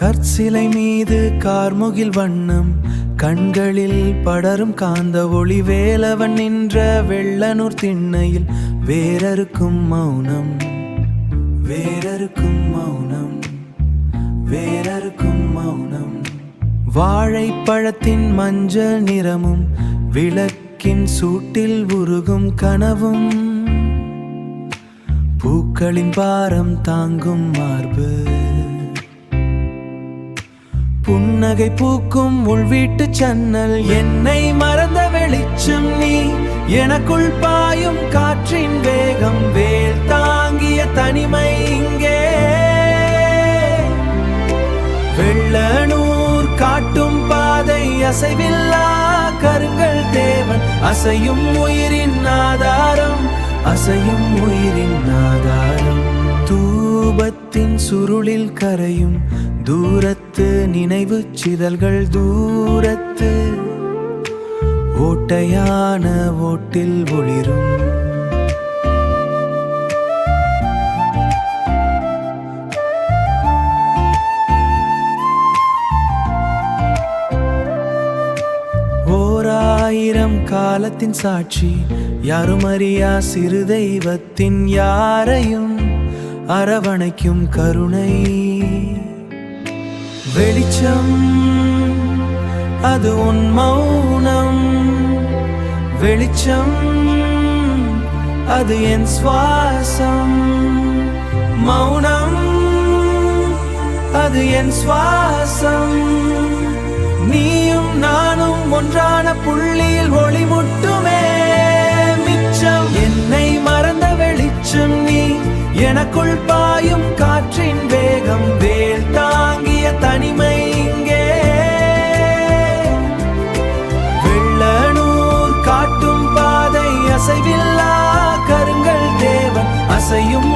கற்சிலை மீது கார்முகில் வண்ணம் கண்களில் படரும் காந்த ஒளி வேலவன் நின்ற வெள்ளனூர் திண்ணையில் வேறறுக்கும் மௌனம் வேறறுக்கும் மௌனம் வேறறுக்கும் மௌனம் வாழைப்பழத்தின் மஞ்சள் நிறமும் விளக்கின் சூட்டில் உருகும் கனவும் பூக்களின் பாரம் தாங்கும் மார்பு புன்னகை பூக்கும் உள்வீட்டு சன்னல் என்னை மறந்த வெளிச்சம் நீ எனக்குள் பாயும் காற்றின் வேகம் வேல் தாங்கிய தனிமை இங்கே வெள்ளனூர் காட்டும் பாதை அசைவில்லா கருங்கல் தேவன் அசையும் உயிரின் ஆதாரம் அசையும் உயிரின் ஆதாரம் தூபத்தின் சுருளில் கரையும் தூரத்து நினைவு சிதல்கள் தூரத்து ஓட்டையான ஓட்டில் ஒளிரும் ஓராயிரம் காலத்தின் சாட்சி யாரும் அறியா சிறு தெய்வத்தின் யாரையும் அரவணைக்கும் கருணை வெளிச்சம் அது உன் மௌனம் வெளிச்சம் அது என் சுவாசம் மௌனம் அது என் சுவாசம் நீயும் நானும் ஒன்றான புள்ளியில் ஒளி முட்டுமே மிச்சம் என்னை மறந்த வெளிச்சம் நீ எனக்குள் பாயும் காற்றின் வேகம் வேல் தாங்கிய தனிமை இங்கே வெள்ளனூர் காட்டும் பாதை அசைவில்லா கருங்கல் தேவன் அசையும்